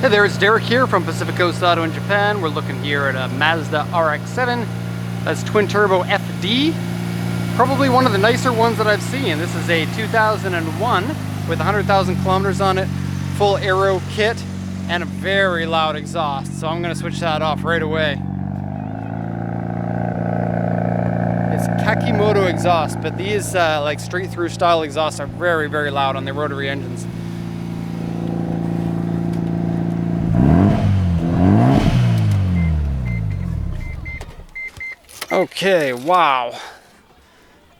Hey there, it's Derek here from Pacific Coast Auto in Japan. We're looking here at a Mazda RX-7. That's twin turbo FD. Probably one of the nicer ones that I've seen. This is a 2001 with 100,000 kilometers on it, full aero kit, and a very loud exhaust. So I'm gonna switch that off right away. It's Kakimoto exhaust, but these like straight through style exhausts are very, very loud on the rotary engines. Okay, wow.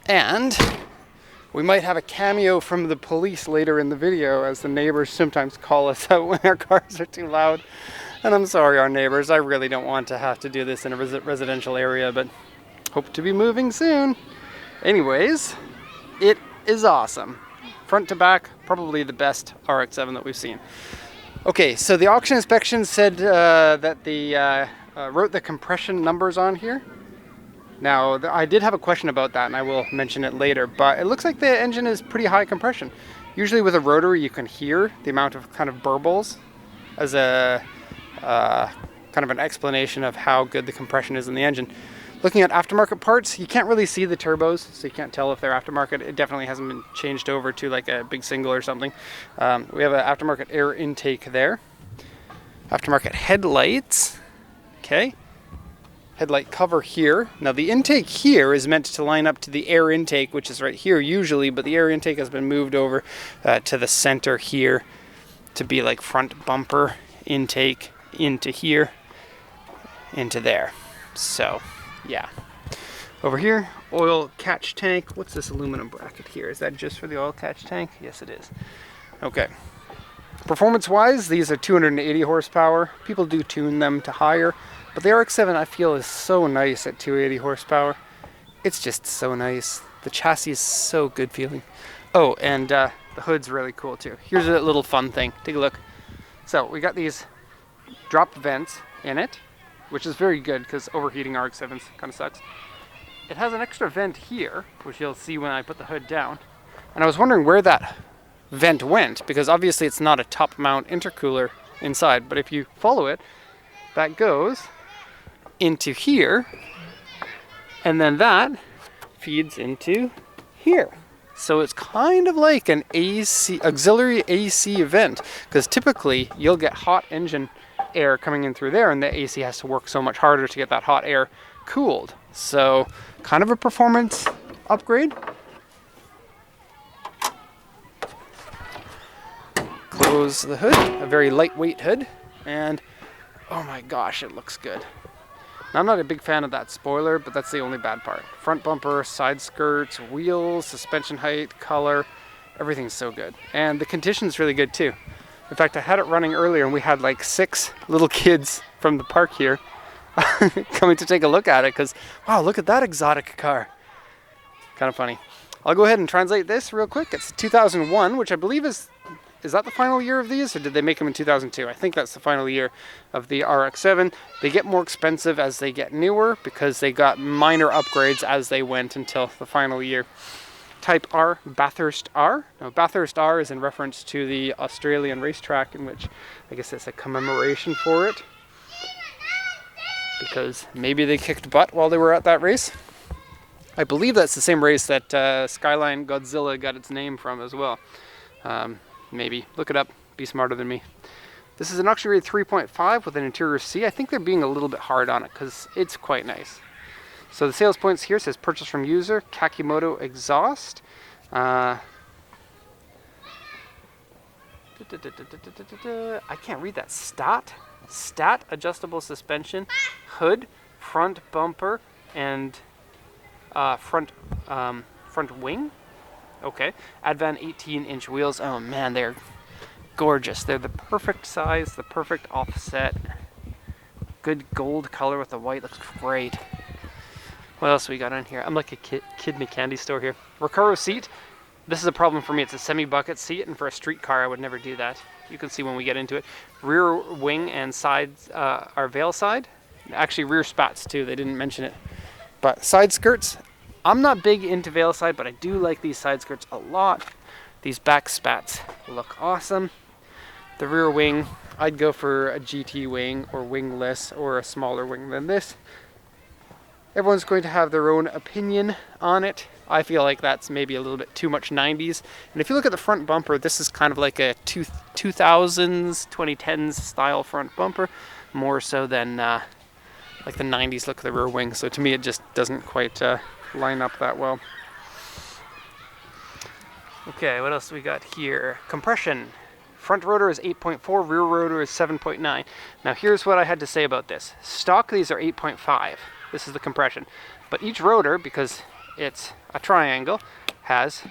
And we might have a cameo from the police later in the video, as the neighbors sometimes call us out when our cars are too loud. And I'm sorry, our neighbors, I really don't want to have to do this in a residential area, but hope to be moving soon. Anyways, it is awesome. Front to back, probably the best RX-7 that we've seen. Okay, so the auction inspection said that the wrote the compression numbers on here. Now, I did have a question about that, and I will mention it later, but it looks like the engine is pretty high compression. Usually with a rotary, you can hear the amount of kind of burbles as a kind of an explanation of how good the compression is in the engine. Looking at aftermarket parts, you can't really see the turbos, so you can't tell if they're aftermarket. It definitely hasn't been changed over to like a big single or something. We have an aftermarket air intake there. Aftermarket headlights, okay. Headlight cover here. Now the intake here is meant to line up to the air intake, which is right here usually, but the air intake has been moved over to the center here to be like front bumper intake into here, into there. So yeah. Over here, oil catch tank. What's this aluminum bracket here? Is that just for the oil catch tank? Yes, it is. Okay. Performance-wise, these are 280 horsepower. People do tune them to higher. But the RX-7 I feel is so nice at 280 horsepower. It's just so nice. The chassis is so good feeling. Oh, and the hood's really cool too. Here's a little fun thing. Take a look. So we got these drop vents in it, which is very good because overheating RX-7s kind of sucks. It has an extra vent here, which you'll see when I put the hood down. And I was wondering where that vent went, because obviously it's not a top mount intercooler inside, but if you follow it, that goes into here, and then that feeds into here. So it's kind of like an AC, auxiliary AC vent, because typically you'll get hot engine air coming in through there, and the AC has to work so much harder to get that hot air cooled. So kind of a performance upgrade. Close the hood, a very lightweight hood, and oh my gosh, it looks good. Now, I'm not a big fan of that spoiler, but that's the only bad part. Front bumper, side skirts, wheels, suspension height, color, everything's so good. And the condition's really good too. In fact, I had it running earlier and we had like 6 little kids from the park here coming to take a look at it because, wow, look at that exotic car. Kind of funny. I'll go ahead and translate this real quick. It's 2001, which I believe is that the final year of these, or did they make them in 2002? I think that's the final year of the RX-7. They get more expensive as they get newer because they got minor upgrades as they went until the final year. Type R, Bathurst R. Now, Bathurst R is in reference to the Australian racetrack, in which I guess it's a commemoration for it, because maybe they kicked butt while they were at that race. I believe that's the same race that Skyline Godzilla got its name from as well. Maybe. Look it up. Be smarter than me. This is an auction grade 3.5 with an interior C. I think they're being a little bit hard on it because it's quite nice. So the sales points here says purchase from user, Kakimoto exhaust. I can't read that. Stat adjustable suspension, hood, front bumper, and front wing. Okay, Advan 18-inch wheels. Oh man, they're gorgeous. They're the perfect size, the perfect offset. Good gold color with the white, looks great. What else we got on here? I'm like a kid in a candy store here. Recaro seat. This is a problem for me. It's a semi-bucket seat, and for a street car, I would never do that. You can see when we get into it. Rear wing and sides are veil side. Actually, rear spats too. They didn't mention it. But side skirts. I'm not big into veil side, but I do like these side skirts a lot. These back spats look awesome. The rear wing, I'd go for a GT wing or wingless or a smaller wing than this. Everyone's going to have their own opinion on it. I feel like that's maybe a little bit too much 90s. And if you look at the front bumper, this is kind of like a 2000s, 2010s style front bumper, more so than like the 90s look of the rear wing. So to me, it just doesn't quite line up that well. Okay, what else we got here? Compression. Front rotor is 8.4, rear rotor is 7.9. Now here's what I had to say about this. Stock, these are 8.5. This is the compression. But each rotor, because it's a triangle, has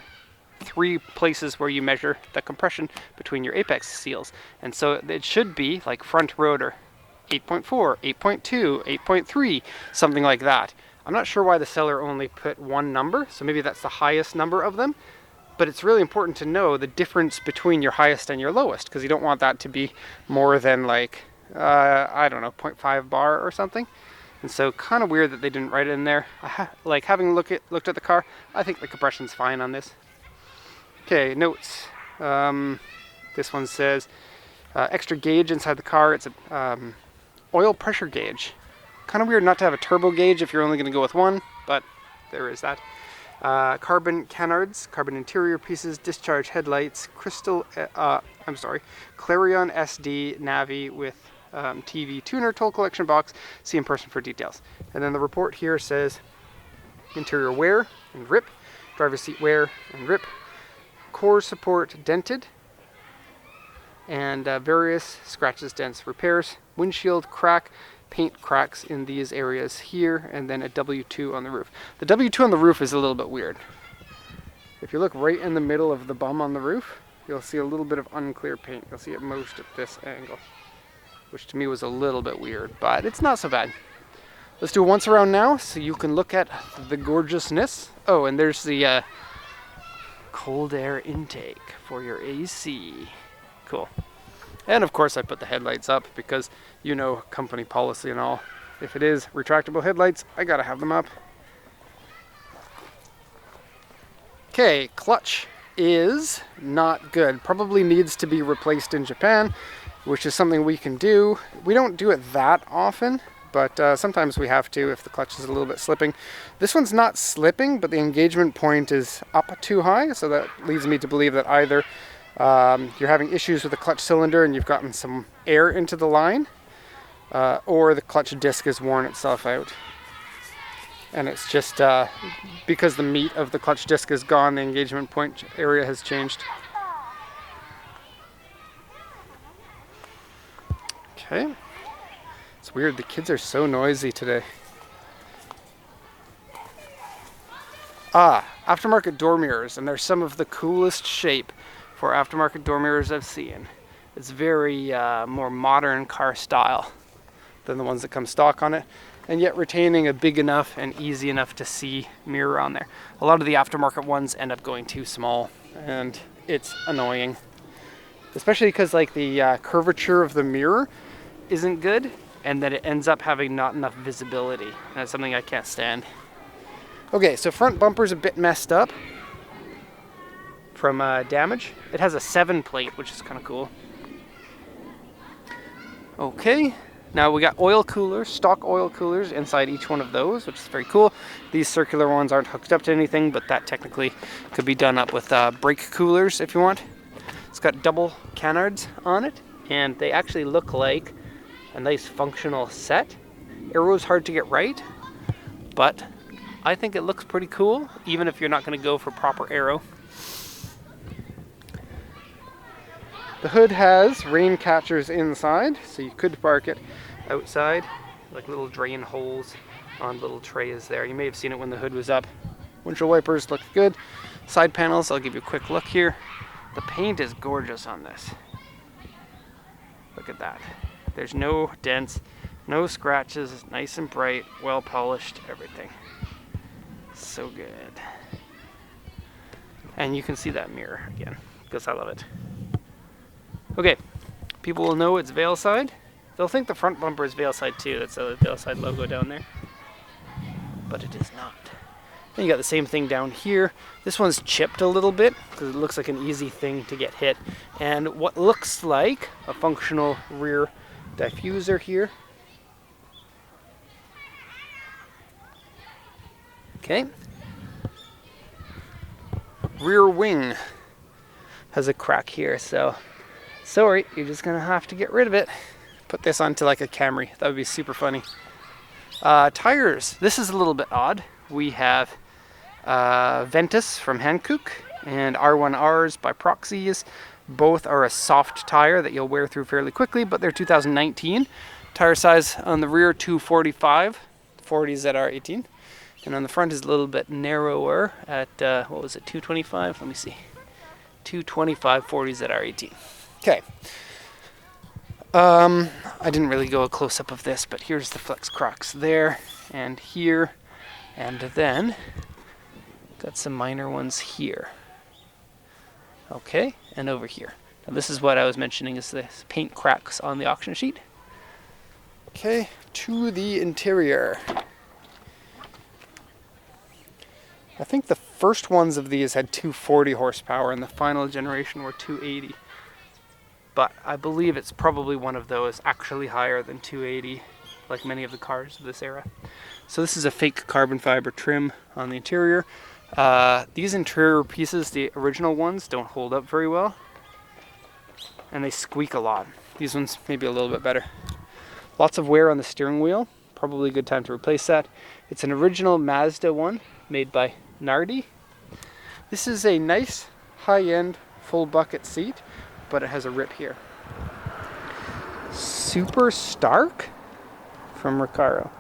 3 places where you measure the compression between your apex seals. And so it should be like front rotor 8.4, 8.2, 8.3, something like that. I'm not sure why the seller only put one number, so maybe that's the highest number of them. But it's really important to know the difference between your highest and your lowest, because you don't want that to be more than like, I don't know, 0.5 bar or something. And so kind of weird that they didn't write it in there. Like having looked at the car, I think the compression's fine on this. Okay, notes. This one says extra gauge inside the car. It's a oil pressure gauge. Kind of weird not to have a turbo gauge if you're only going to go with one, but there is that. Carbon canards, carbon interior pieces, discharge headlights, Clarion SD Navi with TV tuner, toll collection box, see in person for details. And then the report here says interior wear and rip, driver's seat wear and rip, core support dented, and various scratches, dents, repairs, windshield crack, paint cracks in these areas here, and then a W2 on the roof. The W2 on the roof is a little bit weird. If you look right in the middle of the bum on the roof, you'll see a little bit of unclear paint. You'll see it most at this angle, which to me was a little bit weird, but it's not so bad. Let's do a once around now so you can look at the gorgeousness. Oh, and there's the cold air intake for your AC. Cool. And of course I put the headlights up because you know company policy and all. If it is retractable headlights, I gotta have them up. Okay, clutch is not good. Probably needs to be replaced in Japan, which is something we can do. We don't do it that often, but sometimes we have to if the clutch is a little bit slipping. This one's not slipping, but the engagement point is up too high, so that leads me to believe that either you're having issues with the clutch cylinder and you've gotten some air into the line, or the clutch disc has worn itself out. And it's just because the meat of the clutch disc is gone, the engagement point area has changed. Okay. It's weird, the kids are so noisy today. Aftermarket door mirrors, and they're some of the coolest shape for aftermarket door mirrors I've seen. It's very more modern car style than the ones that come stock on it, and yet retaining a big enough and easy enough to see mirror on there. A lot of the aftermarket ones end up going too small, and it's annoying. Especially because like the curvature of the mirror isn't good, and that it ends up having not enough visibility. And that's something I can't stand. Okay, so front bumper's a bit messed up from damage. It has a 7 plate, which is kind of cool. Okay, now we got oil coolers, stock oil coolers inside each one of those, which is very cool. These circular ones aren't hooked up to anything, but that technically could be done up with brake coolers if you want. It's got double canards on it, and they actually look like a nice functional set. Aero's hard to get right, but I think it looks pretty cool, even if you're not going to go for proper aero. The hood has rain catchers inside, so you could park it outside, like little drain holes on little trays there. You may have seen it when the hood was up. Windshield wipers look good. Side panels, I'll give you a quick look here. The paint is gorgeous on this. Look at that. There's no dents, no scratches, nice and bright, well polished, everything. So good. And you can see that mirror again, because I love it. Okay, people will know it's Veilside. They'll think the front bumper is Veilside too. That's the Veilside logo down there. But it is not. Then you got the same thing down here. This one's chipped a little bit because it looks like an easy thing to get hit. And what looks like a functional rear diffuser here. Okay. Rear wing has a crack here, so sorry, you're just gonna have to get rid of it. Put this onto like a Camry. That would be super funny. Tires. This is a little bit odd. We have Ventus from Hankook and R1Rs by Proxies. Both are a soft tire that you'll wear through fairly quickly, but they're 2019. Tire size on the rear 245, 40 ZR18. And on the front is a little bit narrower at, what was it, 225? Let me see. 225 40 ZR18. Okay. I didn't really go a close-up of this, but here's the flex cracks there and here, and then got some minor ones here. Okay, and over here. Now this is what I was mentioning, is the paint cracks on the auction sheet. Okay, to the interior. I think the first ones of these had 240 horsepower and the final generation were 280. But I believe it's probably one of those actually higher than 280, like many of the cars of this era. So this is a fake carbon fiber trim on the interior. These interior pieces, the original ones, don't hold up very well. And they squeak a lot. These ones maybe a little bit better. Lots of wear on the steering wheel. Probably a good time to replace that. It's an original Mazda one made by Nardi. This is a nice high-end full bucket seat, but it has a rip here. Super Stark from Recaro.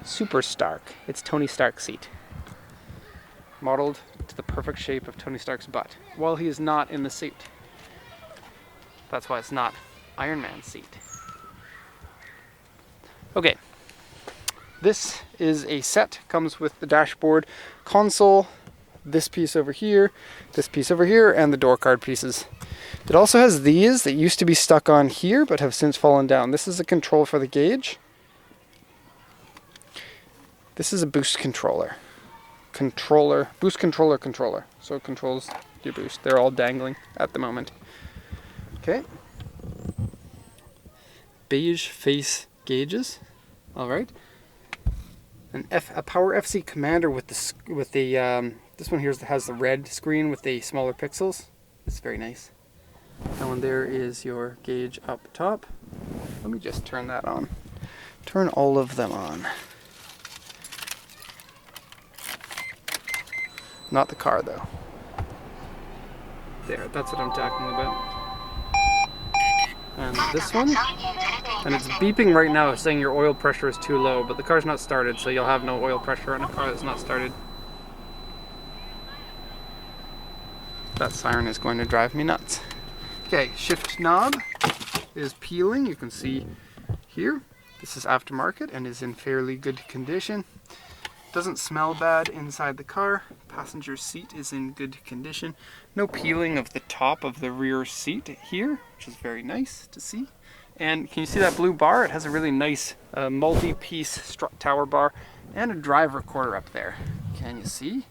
Super Stark. It's Tony Stark's seat. Modeled to the perfect shape of Tony Stark's butt, while he is not in the seat. That's why it's not Iron Man's seat. Okay. This is a set, comes with the dashboard, console, this piece over here, and the door card pieces. It also has these that used to be stuck on here but have since fallen down. This is a control for the gauge. This is a boost controller. Boost controller. So it controls your boost. They're all dangling at the moment. Okay. Beige face gauges. All right. A Power FC Commander with the this one here has the red screen with the smaller pixels. It's very nice. That one there is your gauge up top. Let me just turn that on. Turn all of them on. Not the car though. There, that's what I'm talking about. And this one, and it's beeping right now saying your oil pressure is too low, but the car's not started, so you'll have no oil pressure on a car that's not started. That siren is going to drive me nuts. Okay, shift knob is peeling, you can see here. This is aftermarket and is in fairly good condition. Doesn't smell bad inside the car. Passenger seat is in good condition. No peeling of the top of the rear seat here, which is very nice to see. And can you see that blue bar? It has a really nice multi-piece strut tower bar and a drive recorder up there. Can you see?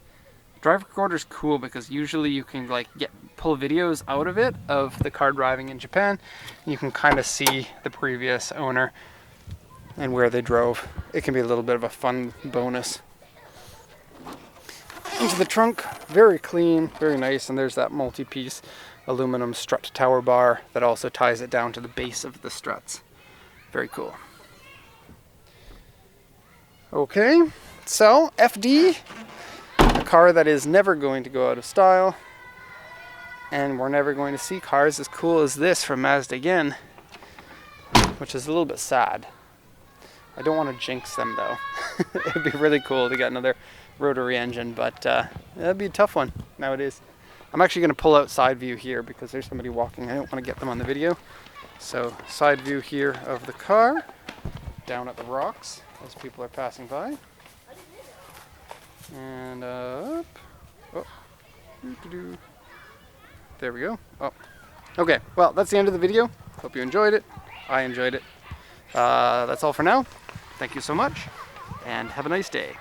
Drive recorder is cool because usually you can like pull videos out of it of the car driving in Japan. And you can kind of see the previous owner and where they drove. It can be a little bit of a fun bonus. Into the trunk, very clean, very nice, and there's that multi-piece aluminum strut tower bar that also ties it down to the base of the struts. Very cool. Okay, so FD, a car that is never going to go out of style, and we're never going to see cars as cool as this from Mazda again, which is a little bit sad. I don't want to jinx them though. It'd be really cool to get another rotary engine, but that'd be a tough one nowadays. I'm actually going to pull out side view here because there's somebody walking. I don't want to get them on the video. So side view here of the car, down at the rocks as people are passing by, and up. Oh. There we go. Oh. Okay, well, that's the end of the video. Hope you enjoyed it. I enjoyed it. That's all for now. Thank you so much, and have a nice day.